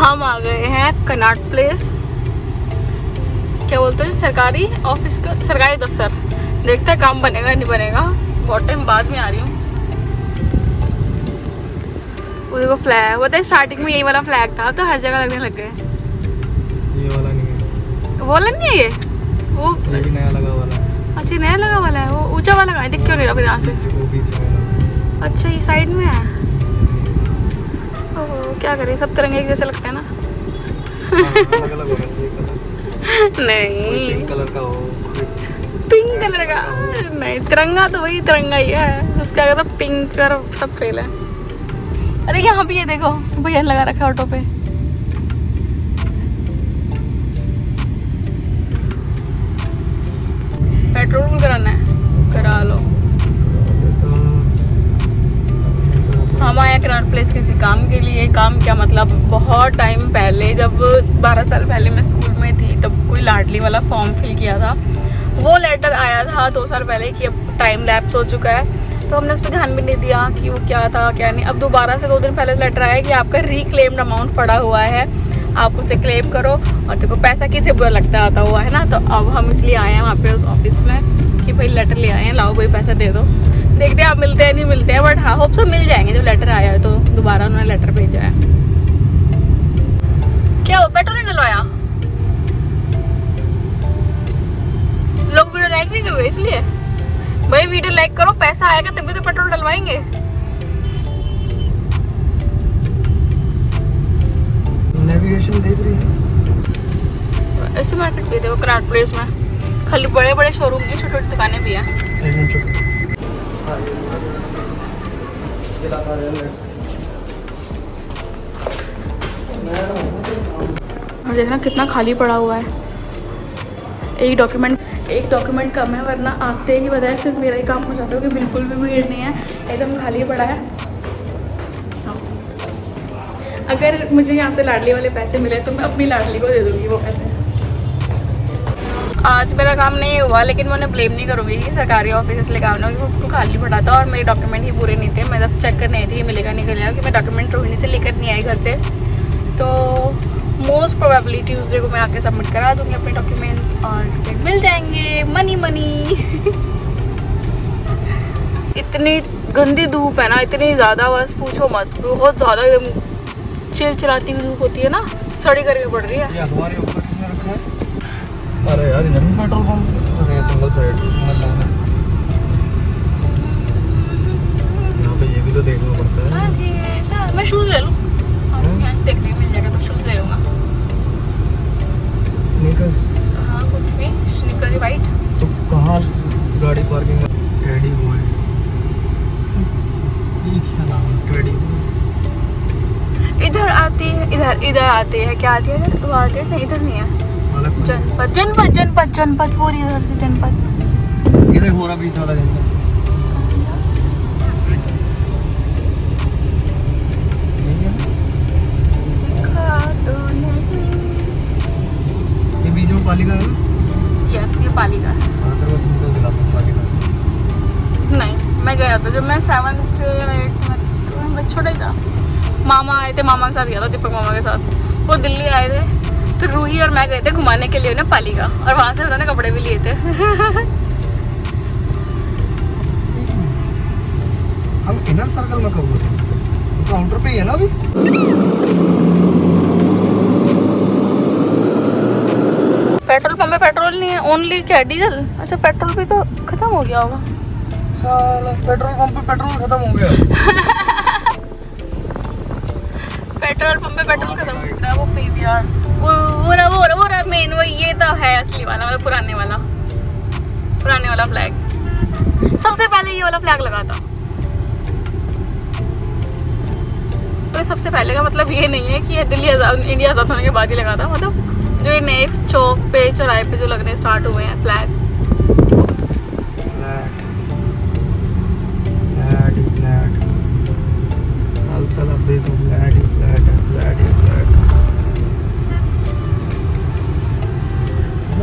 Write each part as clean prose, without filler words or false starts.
हम आ गए हैं कनॉट प्लेस, क्या बोलते हैं, सरकारी ऑफिस का, सरकारी दफ्तर। देखते हैं काम बनेगा नहीं बनेगा, बहुत टाइम बाद में आ रही हूँ। वो देखो फ्लैग, वो तो स्टार्टिंग में यही वाला फ्लैग था, तो हर जगह लगने लग गए। ये वाला नहीं है, वो वाला नहीं है ये, वो ये भी नया लगा वाला है। अच्छा नया लगा वाला है। वो ऊंचा वाला कहाँ है, दिख क्यों नहीं रहा फिर यहाँ से? वो बीच में लगा। अच्छा ये साइड में है। ओह क्या करें, सब तिरंगे एक जैसे लगते हैं ना। अलग अलग होना चाहिए कलर, नहीं पिंक कलर का हो, पिंक कलर का नहीं, तिरंगा तो वही तिरंगा ही है, उसका अगर तो पिंक और सब फेल है। अरे यहाँ भी है देखो, भैया लगा रखा है ऑटो पे। पेट्रोल कराना है, करा लो। हम आए कनॉट प्लेस किसी काम के लिए। काम क्या मतलब, बहुत टाइम पहले, जब 12 साल पहले मैं स्कूल में थी, तब कोई लाडली वाला फॉर्म फिल किया था। वो लेटर आया था 2 साल पहले कि अब टाइम लैप्स हो चुका है, तो हमने उस पर ध्यान भी नहीं दिया कि वो क्या था क्या नहीं। अब दोबारा से 2 दिन पहले लेटर आया कि आपका रिक्लेम्ड अमाउंट पड़ा हुआ है, आप उसे क्लेम करो। और देखो पैसा किसे बुरा लगता आता हुआ है ना, तो अब हम इसलिए आए हैं वहाँ पे उस ऑफिस में कि भाई लेटर ले आए हैं, लाओ भाई पैसा दे दो। देखते हैं आप मिलते हैं नहीं मिलते हैं, बट हाँ होप सो मिल जाएंगे। जब लेटर आया है तो दोबारा उन्होंने लेटर भेजा है। क्या हो, पेट्रोल नहीं डलवाया? लोग वीडियो लाइक नहीं कर रहे इसलिए। भाई वीडियो लाइक करो, पैसा आएगा तभी तो पेट्रोल डलवाएंगे। नेविगेशन देख रही है। ऐसे मार्केट भी देखो कनॉट प्लेस में, खाली बड़े बड़े शोरूम की छोटी छोटी दुकानें भी हैं। और देखना कितना खाली पड़ा हुआ है। एक डॉक्यूमेंट कम है, वरना आते ही बताया सिर्फ मेरा ही काम हो जाता है कि बिल्कुल भी भीड़ नहीं है, एकदम खाली पड़ा है। अगर मुझे यहाँ से लाडली वाले पैसे मिले तो मैं अपनी लाडली को दे दूँगी वो पैसे। आज मेरा काम नहीं हुआ, लेकिन मैं उन्हें ब्लेम नहीं करूँगी कि सरकारी ऑफिस इसलिए काम नहीं हुआ, वो खाली पड़ा था और मेरे डॉक्यूमेंट ही पूरे नहीं थे। मैं जब चेक करने आई थी मिलेगा नहीं मिलेगा, कि मैं डॉक्यूमेंट रोहिणी से लेकर नहीं आई घर से, तो मोस्ट प्रोबेबली ट्यूसडे को मैं आके सबमिट करा दूँगी अपने डॉक्यूमेंट्स और फिर मिल जाएंगे मनी। इतनी गंदी धूप है ना, इतनी ज़्यादा, बस पूछो मत, बहुत ज़्यादा चिलचिलाती हुई धूप होती है ना, सड़ी करके पड़ रही है। ये हमारे ऊपर किसने रखा है? अरे यार इधर भी पेट्रोल पंप, अरे सिंगल साइड, सिंगल लाइन है। यहाँ पे ये भी तो देखना पड़ता है। मैं शूज़ ले लूँ, यहाँ से देखने को मिल जाएगा तो शूज़ ले लूँगा। स्नीकर? हाँ कुछ भी, स्नीकर ही वाइट। तो कहाँ गाड़ी पार्किंग है? टेडी बॉय, ये क्या नाम है? Teddy boy. इधर आती है, इधर आती है, क्या आती है इधर, वो आती है नहीं, इधर नहीं है। जनपद वो इधर से जनपद। ये देख हो रहा बीच वाला जनपद। ये बीच में पालिका है? यस ये पालिका है। साथ में सिंगल दिलाता हूँ पालिका से। नहीं मैं गया था जब मैं 7th 8th में, छोटा ही था। मामा आए थे, मामा के साथ गया था, दीपक मामा के साथ। वो दिल्ली आए थे तो रूही और मैं गए थे घुमाने के लिए उन्हें पालिका, और वहाँ से उन्होंने कपड़े भी लिए थे। हम इनर सर्कल में कब घुसे? काउंटर पे ही है ना अभी। पेट्रोल पंप में पेट्रोल नहीं है, ओनली क्या डीजल। अच्छा पेट्रोल भी तो खत्म हो गया होगा। साला पेट्रोल पंप पे पेट्रोल खत्म हो गया। पेट्रोल पंप पे पेट्रोल खत्म हो गया। वो पीवीआर, वो रहा मेन, वो ये तो है असली वाला, मतलब पुराने वाला फ्लैग। सबसे पहले ये वाला फ्लैग लगा था। तो सबसे पहले का मतलब ये नहीं है कि ये दिल्ली इंडिया आज़ाद होने के बाद ही लगा था, मतलब जो ये नए चौक पे चौराहे पे जो लगने स्टार्ट हुए हैं फ्लैग।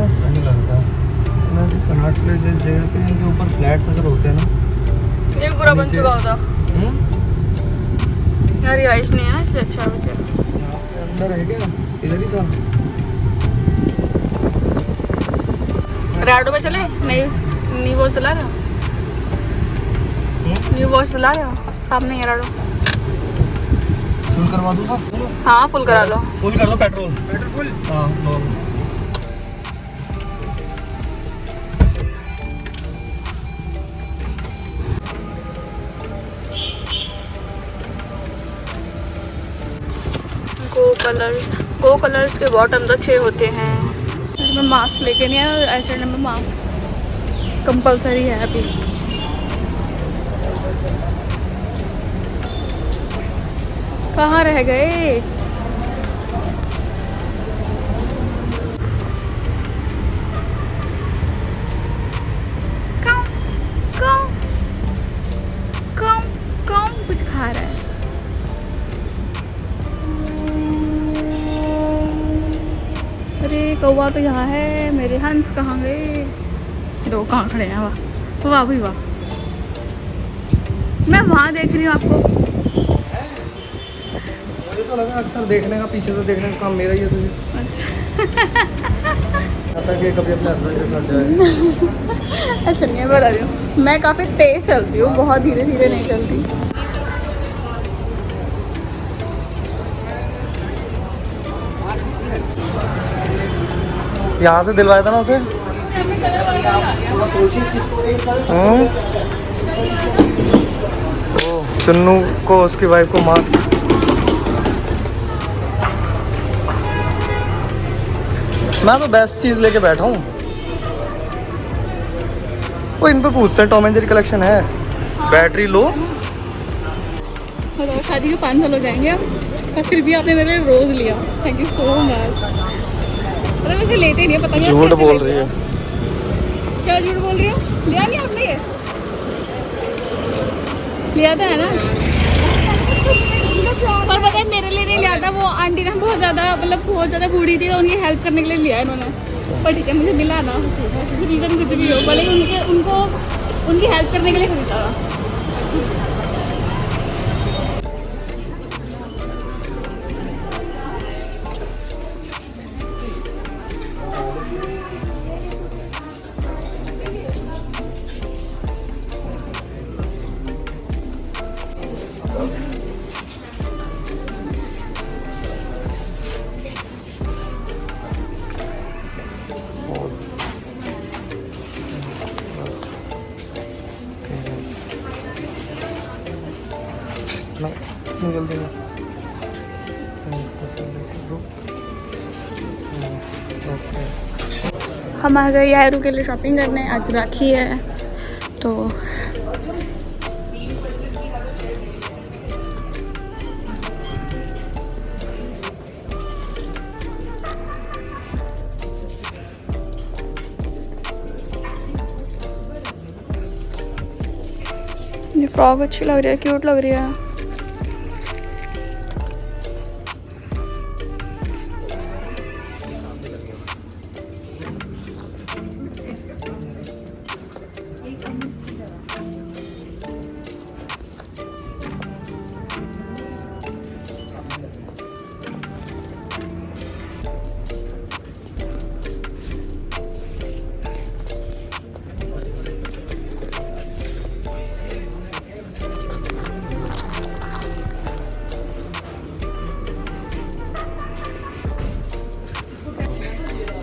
सही लगता है कनॉट प्लेस इस जगह पे, इनके ऊपर फ्लैट्स अगर होते हैं ना, ये पूरा बन चुका होता। यार रिहाइश नहीं है ना इसलिए अच्छा है। यहाँ पे अंदर है क्या? इधर ही था। राडो में चले? नहीं न्यू वॉच चला रहा, न्यू वॉच चला रहा सामने है राडो। फुल करवा दूँ ना? हाँ फुल करा लो। फुल कर दो पेट्रोल। Petrol full? हाँ नॉर्मल। गो कलर्स के बॉटम अच्छे होते हैं। मैं मास्क लेके नहीं आया, एच&M में मास्क कंपलसरी है अभी। कहाँ रह गए? कौन कुछ खा रहा है? अरे कौवा तो यहाँ है, मेरे हंस कहाँ गए? दो कहाँ खड़े हैं? वाह वाह भी वाह। मैं वहाँ देख रही हूँ आपको। मुझे तो लगा अक्सर देखने का, पीछे से देखने का काम मेरा ही है तुझे। अच्छा आता कि कभी अपने हस्बैंड के साथ जाए। ऐसा नहीं है, बता रही हूँ मैं काफ़ी तेज़ चलती हूँ, बहुत धीरे धीरे नहीं चलती। यहाँ से दिलवाया था ना उसे। ओ चन्नू को, उसकी वाइफ को मास्क। मैं तो बेस्ट चीज लेके बैठा हूँ। वो इन पे पूछते हैं टॉम एंड जेरी कलेक्शन है, बैटरी लो। मतलब शादी के 5 साल हो जाएंगे अब, और फिर भी आपने मेरे लिए रोज़ लिया। Thank you so much. मतलब वैसे लेते ही नहीं, पता नहीं झूठ बोल रही है। क्या झूठ बोल रही हो? लिया नहीं आपने? ये लिया था है ना? पर पता है मेरे लिए नहीं लिया था, वो आंटी ना बहुत ज़्यादा बूढ़ी थी तो उनकी हेल्प करने के लिए लिया है इन्होंने। पर ठीक है, मुझे मिला ना, रीज़न कुछ भी हो, भले उनकी हेल्प करने के लिए खरीदा था। इतनी जल्दी में तसल्ली से रुक। ओके। हम आ गए यारू के लिए शॉपिंग करने। आज राखी है तो ये फ्रॉक अच्छी लग रही है, क्यूट लग रही है।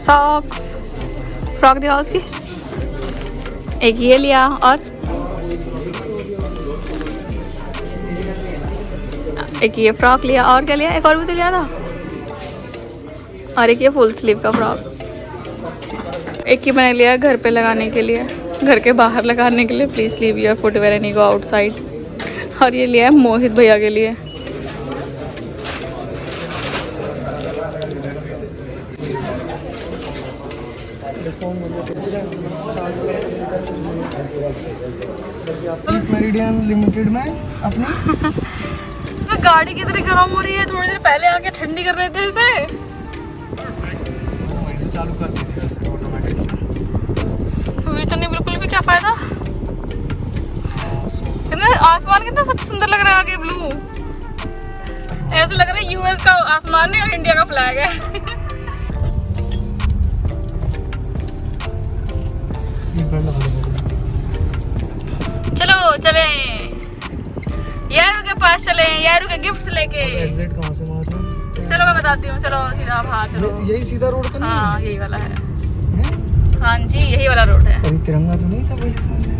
सॉक्स, फ्रॉक दिखाओ उसकी। एक ये लिया और एक ये फ्रॉक लिया, और क्या लिया? एक और भी तो लिया था, और एक ये फुल स्लीव का फ्रॉक। एक ही मैंने लिया घर पे लगाने के लिए, घर के बाहर लगाने के लिए। Please leave your footwear and go outside. और ये लिया है मोहित भैया के लिए। मेरिडियन लिमिटेड में अपनी गाड़ी कितनी गर्म हो रही है, थोड़ी देर पहले आके ठंडी कर रहे थे इसे। वहीं से चालू कर दी थी वैसे ऑटोमेटिक से। तो नहीं बिल्कुल भी, क्या फायदा। कितना आसमान कितना सच सुंदर लग रहा है आगे, ब्लू। ऐसा लग रहा है यूएस का आसमान है और इंडिया का फ्लैग है। चलो चले यारू के पास, चले यारू के गिफ्ट्स लेके। एग्जिट कहाँ से मार रहे हैं? चलो मैं बताती हूँ, चलो सीधा बाहर चलो। यही सीधा रोड तो नहीं हाँ यही वाला है। है? हाँ जी यही वाला रोड है। अरे तिरंगा तो नहीं था भाई सामने?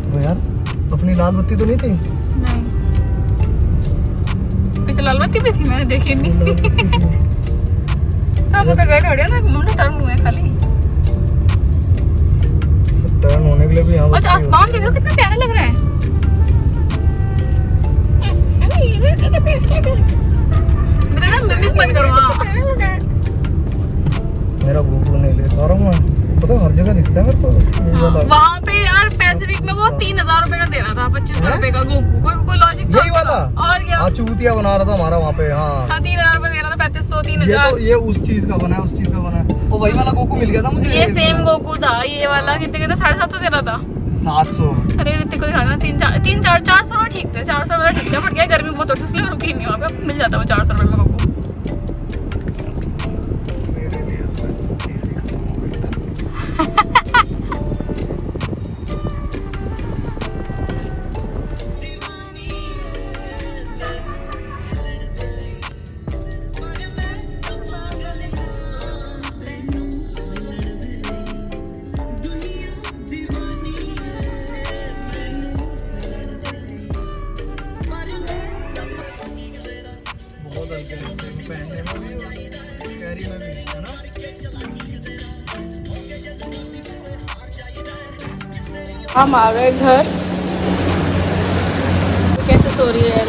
वो यार अपनी लाल बत्ती तो नहीं थी? नहीं, पीछे लाल बत्ती भी थी, मैंने देखी नहीं। लाल बत्ती थी। तो आप तो गए खड़े हो ना, मुंडा टर्न हुए खाली। टर्न होने के लिए भी यहाँ अच्छा आसमान देख रहे हो कितना प्यारा लग रहा है। मेरा ना मिमिक मत करो। मेरा गोकू नहीं ले पा रहा हूँ मैं, पता हर जगह दिखता है मेरे को ये वाला। वहाँ पे यार पैसिफिक में वो 3000 रुपए का दे रहा था, 2500 रुपए का गोकू। कोई लॉजिक यही वाला और क्या? हाँ चूतिया बना रहा था हमारा वहाँ पे। हाँ 3000 रुपए दे रहा था, 3500 ये 3000। तो ये उस चीज का बना है, उस चीज का बना है। और वही वाला गोकू मिल गया था मुझे। ये सेम गोकू था, ये वाला कितने का था? 750 दे रहा था। 700। अरे ऋतिक को दिखाना 400 रुपए ठीक थे। 400 रुपए ठीक था, बट क्या गर्मी बहुत होती है इसलिए रुकी नहीं वहाँ पे। मिल जाता वो 400 रुपए में गोकू। मेरे लिए तो ऐसी चीज़ ही खत्म हो गई। बहुत हल्के लगते हैं पहनने में भी और कैरी में भी, है ना? हम आ गए घर। कैसे सो रही है यार?